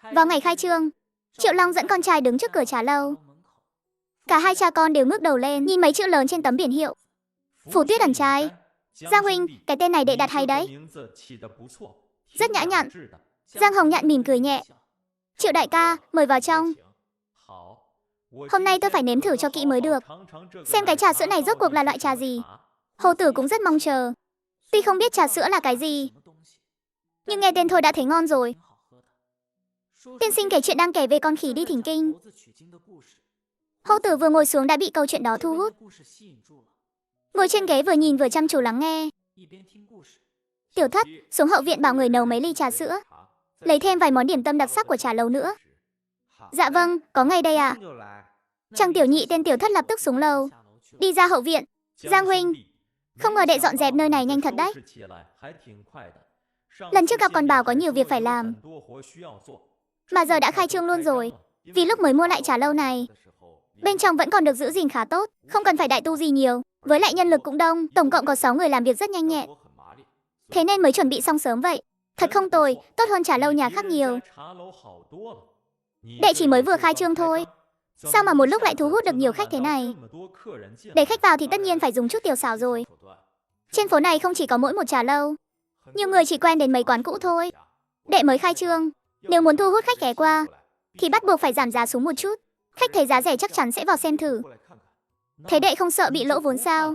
Vào ngày khai trương, Triệu Long dẫn con trai đứng trước cửa trà lâu. Cả hai cha con đều ngước đầu lên, nhìn mấy chữ lớn trên tấm biển hiệu. Phủ Tuyết ẩn trai. Giang huynh, cái tên này đệ đặt hay đấy. Rất nhã nhặn. Giang Hồng Nhạn mỉm cười nhẹ. Triệu đại ca, mời vào trong. Hôm nay tôi phải nếm thử cho kỹ mới được. Xem cái trà sữa này rốt cuộc là loại trà gì. Hầu tử cũng rất mong chờ. Tuy không biết trà sữa là cái gì, nhưng nghe tên thôi đã thấy ngon rồi. Tiên sinh kể chuyện đang kể về con khỉ đi thỉnh kinh. Hầu tử vừa ngồi xuống đã bị câu chuyện đó thu hút. Ngồi trên ghế vừa nhìn vừa chăm chú lắng nghe. Tiểu Thất, xuống hậu viện bảo người nấu mấy ly trà sữa. Lấy thêm vài món điểm tâm đặc sắc của trà lâu nữa. Dạ vâng, có ngay đây ạ. Chàng tiểu nhị tên Tiểu Thất lập tức xuống lầu. Đi ra hậu viện. Giang huynh, không ngờ đệ dọn dẹp nơi này nhanh thật đấy. Lần trước gặp còn bảo có nhiều việc phải làm, mà giờ đã khai trương luôn rồi. Vì lúc mới mua lại trà lâu này, bên trong vẫn còn được giữ gìn khá tốt, không cần phải đại tu gì nhiều. Với lại nhân lực cũng đông, tổng cộng có 6 người làm việc rất nhanh nhẹn. Thế nên mới chuẩn bị xong sớm vậy. Thật không tồi, tốt hơn trà lâu nhà khác nhiều. Đệ chỉ mới vừa khai trương thôi, sao mà một lúc lại thu hút được nhiều khách thế này? Để khách vào thì tất nhiên phải dùng chút tiểu xảo rồi. Trên phố này không chỉ có mỗi một trà lâu, nhiều người chỉ quen đến mấy quán cũ thôi. Đệ mới khai trương, nếu muốn thu hút khách ghé qua thì bắt buộc phải giảm giá xuống một chút. Khách thấy giá rẻ chắc chắn sẽ vào xem thử. Thế đệ không sợ bị lỗ vốn sao?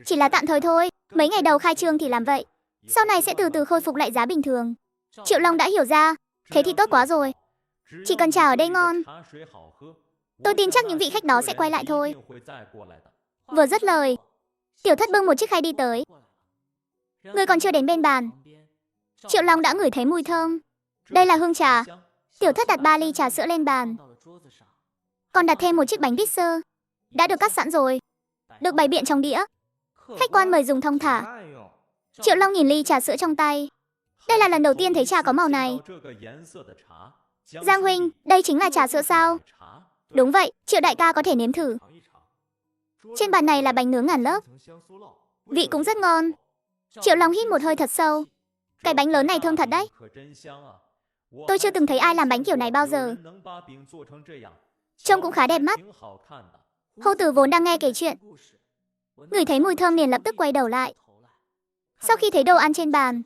Chỉ là tạm thời thôi, mấy ngày đầu khai trương thì làm vậy, sau này sẽ từ từ khôi phục lại giá bình thường. Triệu Long đã hiểu ra, thế thì tốt quá rồi. Chỉ cần trà ở đây ngon, tôi tin chắc những vị khách đó sẽ quay lại thôi. Vừa dứt lời, Tiểu Thất bưng một chiếc khay đi tới. Người còn chưa đến bên bàn, Triệu Long đã ngửi thấy mùi thơm. Đây là hương trà. Tiểu Thất đặt 3 ly trà sữa lên bàn, còn đặt thêm một chiếc bánh bít sơ đã được cắt sẵn rồi, được bày biện trong đĩa. Khách quan mời dùng thong thả. Triệu Long nhìn ly trà sữa trong tay. Đây là lần đầu tiên thấy trà có màu này. Giang huynh, đây chính là trà sữa sao? Đúng vậy, Triệu đại ca có thể nếm thử. Trên bàn này là bánh nướng ngàn lớp, vị cũng rất ngon. Triệu Long hít một hơi thật sâu. Cái bánh lớn này thơm thật đấy. Tôi chưa từng thấy ai làm bánh kiểu này bao giờ. Trông cũng khá đẹp mắt. Hầu tử vốn đang nghe kể chuyện, ngửi thấy mùi thơm liền lập tức quay đầu lại. Sau khi thấy đồ ăn trên bàn,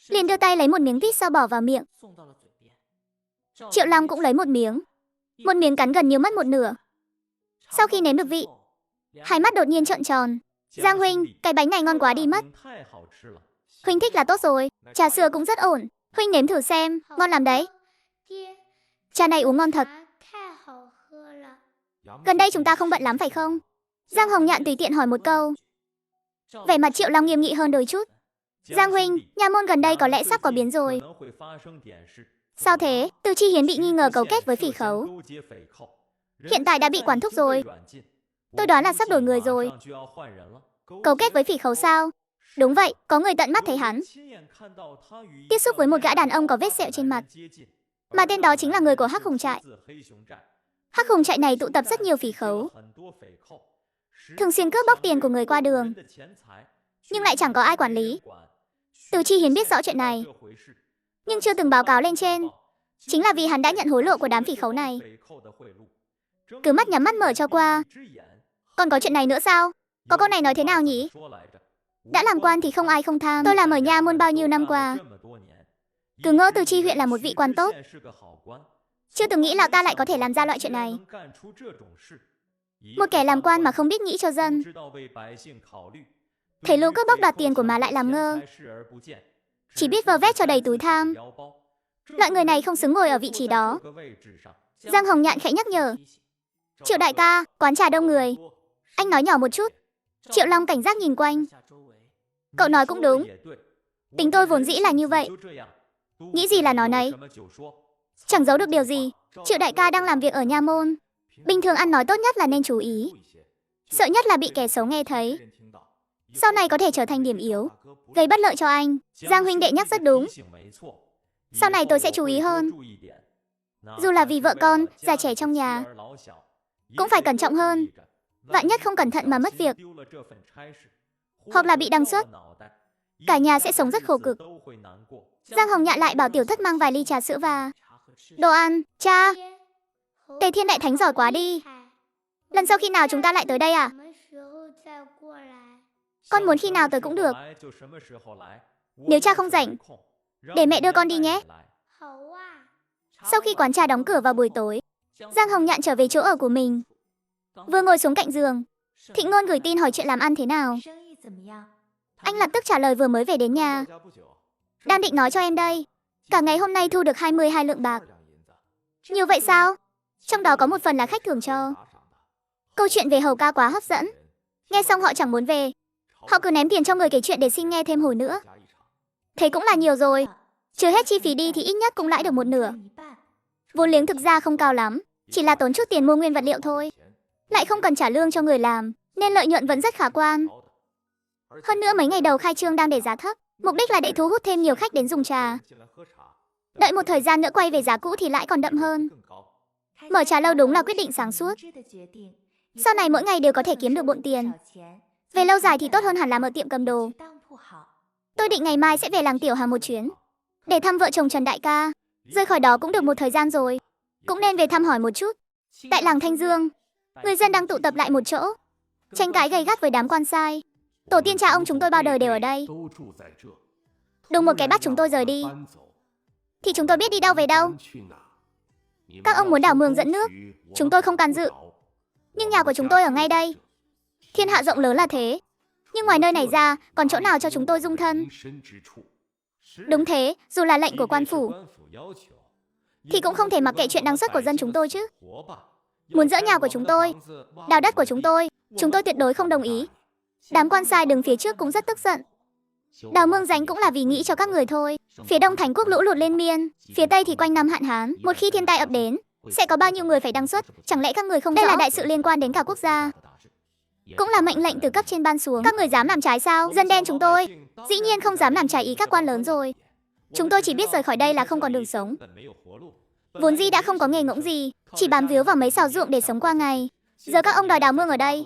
liền đưa tay lấy một miếng pít sau bỏ vào miệng. Triệu Long cũng lấy một miếng cắn gần như mất một nửa. Sau khi nếm được vị, hai mắt đột nhiên trợn tròn. Giang huynh, cái bánh này ngon quá đi mất. Huynh thích là tốt rồi, trà sữa cũng rất ổn. Huynh nếm thử xem, ngon lắm đấy. Trà này uống ngon thật. Gần đây chúng ta không bận lắm phải không? Giang Hồng Nhạn tùy tiện hỏi một câu. Vẻ mặt Triệu Long nghiêm nghị hơn đôi chút. Giang huynh, nha môn gần đây có lẽ sắp có biến rồi. Sao thế? Từ Chi Hiến bị nghi ngờ cấu kết với phỉ khấu, hiện tại đã bị quản thúc rồi. Tôi đoán là sắp đổi người rồi. Cấu kết với phỉ khấu sao? Đúng vậy, có người tận mắt thấy hắn tiếp xúc với một gã đàn ông có vết sẹo trên mặt, mà tên đó chính là người của Hắc Hùng trại. Hắc Hùng trại này tụ tập rất nhiều phỉ khấu, thường xuyên cướp bóc tiền của người qua đường, nhưng lại chẳng có ai quản lý. Từ Chi Hiến biết rõ chuyện này, nhưng chưa từng báo cáo lên trên, chính là vì hắn đã nhận hối lộ của đám phỉ khấu này. Cứ mắt nhắm mắt mở cho qua. Còn có chuyện này nữa sao? Có câu này nói thế nào nhỉ? Đã làm quan thì không ai không tham. Tôi làm ở nha môn bao nhiêu năm qua, cứ ngỡ Từ Chi huyện là một vị quan tốt, chưa từng nghĩ lão ta lại có thể làm ra loại chuyện này. Một kẻ làm quan mà không biết nghĩ cho dân, thấy lũ cướp bóc đoạt tiền của mà lại làm ngơ, chỉ biết vơ vét cho đầy túi tham. Loại người này không xứng ngồi ở vị trí đó. Giang Hồng Nhạn khẽ nhắc nhở. Triệu đại ca, quán trà đông người, anh nói nhỏ một chút. Triệu Long cảnh giác nhìn quanh. Cậu nói cũng đúng, tính tôi vốn dĩ là như vậy, nghĩ gì là nói nấy, chẳng giấu được điều gì. Triệu đại ca đang làm việc ở nha môn, bình thường ăn nói tốt nhất là nên chú ý, sợ nhất là bị kẻ xấu nghe thấy, sau này có thể trở thành điểm yếu, gây bất lợi cho anh. Giang huynh đệ nhắc rất đúng, sau này tôi sẽ chú ý hơn. Dù là vì vợ con, già trẻ trong nhà, cũng phải cẩn trọng hơn. Vạn nhất không cẩn thận mà mất việc, hoặc là bị đăng xuất, cả nhà sẽ sống rất khổ cực. Giang Hồng Nhạn lại bảo Tiểu Thất mang vài ly trà sữa và Đồ ăn, cha. Tề Thiên Đại Thánh giỏi quá đi. Lần sau khi nào chúng ta lại tới đây à? Con muốn khi nào tới cũng được. Nếu cha không rảnh, để mẹ đưa con đi nhé. Sau khi quán trà đóng cửa vào buổi tối, Giang Hồng Nhạn trở về chỗ ở của mình. Vừa ngồi xuống cạnh giường, Thịnh Ngôn gửi tin hỏi chuyện làm ăn thế nào. Anh lập tức trả lời vừa mới về đến nhà. Đang định nói cho em đây. Cả ngày hôm nay thu được 22 lượng bạc. Nhiều vậy sao? Trong đó có một phần là khách thưởng cho. Câu chuyện về hầu ca quá hấp dẫn. Nghe xong họ chẳng muốn về. Họ cứ ném tiền cho người kể chuyện để xin nghe thêm hồi nữa. Thế cũng là nhiều rồi. Trừ hết chi phí đi thì ít nhất cũng lãi được một nửa. Vốn liếng thực ra không cao lắm, chỉ là tốn chút tiền mua nguyên vật liệu thôi. Lại không cần trả lương cho người làm, nên lợi nhuận vẫn rất khả quan. Hơn nữa mấy ngày đầu khai trương đang để giá thấp, mục đích là để thu hút thêm nhiều khách đến dùng trà. Đợi một thời gian nữa quay về giá cũ thì lãi còn đậm hơn. Mở trà lâu đúng là quyết định sáng suốt. Sau này mỗi ngày đều có thể kiếm được bộn tiền. Về lâu dài thì tốt hơn hẳn là mở tiệm cầm đồ. Tôi định ngày mai sẽ về làng Tiểu Hà một chuyến, để thăm vợ chồng Trần đại ca. Rời khỏi đó cũng được một thời gian rồi, cũng nên về thăm hỏi một chút. Tại làng Thanh Dương, người dân đang tụ tập lại một chỗ, tranh cãi gay gắt với đám quan sai. Tổ tiên cha ông chúng tôi bao đời đều ở đây. Đùng một cái bắt chúng tôi rời đi, thì chúng tôi biết đi đâu về đâu. Các ông muốn đào mương dẫn nước, chúng tôi không can dự. Nhưng nhà của chúng tôi ở ngay đây. Thiên hạ rộng lớn là thế, nhưng ngoài nơi này ra, còn chỗ nào cho chúng tôi dung thân? Đúng thế, dù là lệnh của quan phủ, thì cũng không thể mặc kệ chuyện năng suất của dân chúng tôi chứ. Muốn dỡ nhà của chúng tôi, đào đất của chúng tôi tuyệt đối không đồng ý. Đám quan sai đứng phía trước cũng rất tức giận. Đào mương ránh cũng là vì nghĩ cho các người thôi. Phía đông Thành Quốc lũ lụt liên miên, phía tây thì quanh năm hạn hán. Một khi thiên tai ập đến, sẽ có bao nhiêu người phải đăng xuất? Chẳng lẽ các người không rõ? Đây là đại sự liên quan đến cả quốc gia, cũng là mệnh lệnh từ cấp trên ban xuống. Các người dám làm trái sao? Dân đen chúng tôi dĩ nhiên không dám làm trái ý các quan lớn rồi. Chúng tôi chỉ biết rời khỏi đây là không còn đường sống. Vốn dĩ đã không có nghề ngỗng gì, chỉ bám víu vào mấy sào ruộng để sống qua ngày. Giờ các ông đòi đào mương ở đây,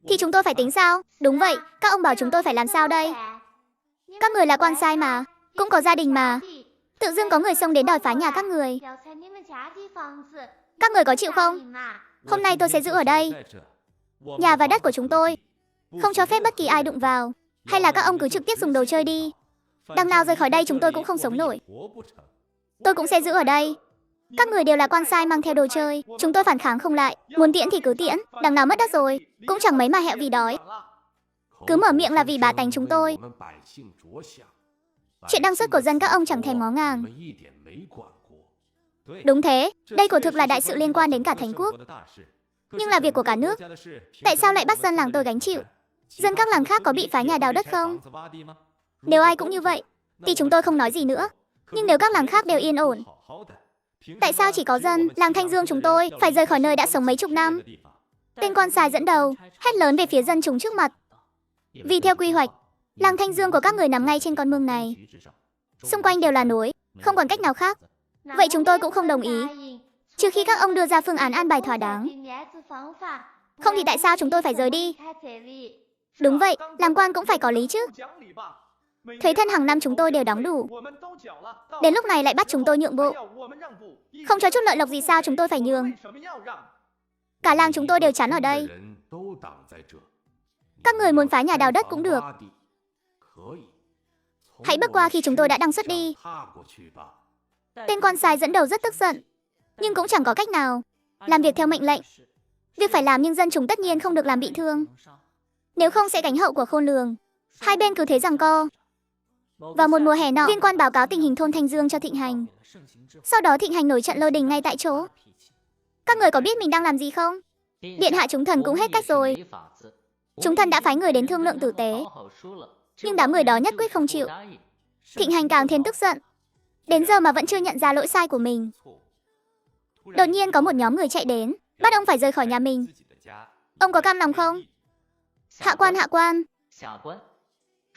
thì chúng tôi phải tính sao? Đúng vậy, các ông bảo chúng tôi phải làm sao đây? Các người là quan sai mà, cũng có gia đình mà. Tự dưng có người xông đến đòi phá nhà các người. Các người có chịu không? Hôm nay tôi sẽ giữ ở đây. Nhà và đất của chúng tôi, không cho phép bất kỳ ai đụng vào. Hay là các ông cứ trực tiếp dùng đồ chơi đi. Đằng nào rời khỏi đây chúng tôi cũng không sống nổi. Tôi cũng sẽ giữ ở đây. Các người đều là quan sai mang theo đồ chơi, chúng tôi phản kháng không lại. Muốn tiễn thì cứ tiễn, đằng nào mất đất rồi, cũng chẳng mấy mà hẹo vì đói. Cứ mở miệng là vì bá tánh chúng tôi. Chuyện năng suất của dân các ông chẳng thèm ngó ngàng. Đúng thế, đây quả thực là đại sự liên quan đến cả Thánh Quốc. Nhưng là việc của cả nước. Tại sao lại bắt dân làng tôi gánh chịu? Dân các làng khác có bị phá nhà đào đất không? Nếu ai cũng như vậy, thì chúng tôi không nói gì nữa. Nhưng nếu các làng khác đều yên ổn, tại sao chỉ có dân làng Thanh Dương chúng tôi phải rời khỏi nơi đã sống mấy chục năm? Tên quan sai dẫn đầu, hét lớn về phía dân chúng trước mặt. Vì theo quy hoạch, làng Thanh Dương của các người nằm ngay trên con mương này. Xung quanh đều là núi, không còn cách nào khác. Vậy chúng tôi cũng không đồng ý, trừ khi các ông đưa ra phương án an bài thỏa đáng. Không thì tại sao chúng tôi phải rời đi? Đúng vậy, làm quan cũng phải có lý chứ. Thuế thân hàng năm chúng tôi đều đóng đủ. Đến lúc này lại bắt chúng tôi nhượng bộ. Không cho chút lợi lộc gì sao chúng tôi phải nhường? Cả làng chúng tôi đều chắn ở đây. Các người muốn phá nhà đào đất cũng được. Hãy bước qua khi chúng tôi đã đăng xuất đi. Tên quan sai dẫn đầu rất tức giận, nhưng cũng chẳng có cách nào. Làm việc theo mệnh lệnh. Việc phải làm nhưng dân chúng tất nhiên không được làm bị thương. Nếu không sẽ gánh hậu của khôn lường. Hai bên cứ thế giằng co. Vào một mùa hè nọ, viên quan báo cáo tình hình thôn Thanh Dương cho Thịnh Hành. Sau đó Thịnh Hành nổi trận lôi đình ngay tại chỗ. Các người có biết mình đang làm gì không? Điện hạ chúng thần cũng hết cách rồi. Chúng thần đã phái người đến thương lượng tử tế, nhưng đám người đó nhất quyết không chịu. Thịnh Hành càng thêm tức giận. Đến giờ mà vẫn chưa nhận ra lỗi sai của mình. Đột nhiên có một nhóm người chạy đến, bắt ông phải rời khỏi nhà mình. Ông có cam lòng không? Hạ quan.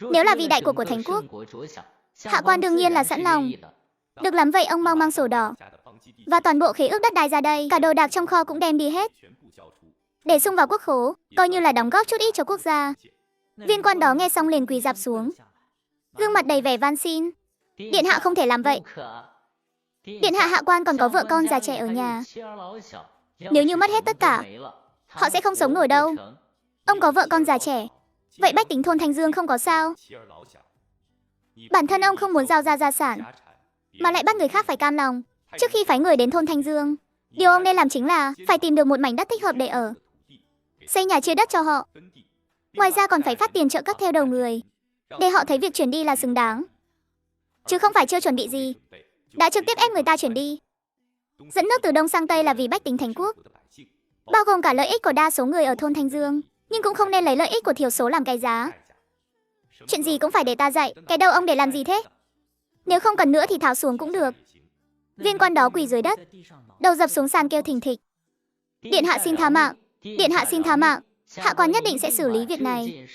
Nếu là vì đại cuộc của Thánh Quốc, hạ quan đương nhiên là sẵn lòng. Được lắm vậy ông mau mang sổ đỏ và toàn bộ khế ước đất đai ra đây. Cả đồ đạc trong kho cũng đem đi hết, để sung vào quốc khố, coi như là đóng góp chút ít cho quốc gia. Viên quan đó nghe xong liền quỳ rạp xuống, gương mặt đầy vẻ van xin. Điện hạ không thể làm vậy. Điện hạ hạ quan còn có vợ con già trẻ ở nhà. Nếu như mất hết tất cả, họ sẽ không sống nổi đâu. Ông có vợ con già trẻ, vậy bách tính thôn Thanh Dương không có sao? Bản thân ông không muốn giao ra gia sản, mà lại bắt người khác phải cam lòng. Trước khi phái người đến thôn Thanh Dương, điều ông nên làm chính là phải tìm được một mảnh đất thích hợp để ở, xây nhà chia đất cho họ. Ngoài ra còn phải phát tiền trợ cấp theo đầu người, để họ thấy việc chuyển đi là xứng đáng, chứ không phải chưa chuẩn bị gì đã trực tiếp ép người ta chuyển đi. Dẫn nước từ đông sang tây là vì bách tính Thánh Quốc, bao gồm cả lợi ích của đa số người ở thôn Thanh Dương, nhưng cũng không nên lấy lợi ích của thiểu số làm cái giá. Chuyện gì cũng phải để ta dạy, cái đầu ông để làm gì thế? Nếu không cần nữa thì tháo xuống cũng được. Viên quan đó quỳ dưới đất, đầu dập xuống sàn kêu thình thịch. Điện hạ xin tha mạng, điện hạ xin tha mạng, hạ quan nhất định sẽ xử lý việc này.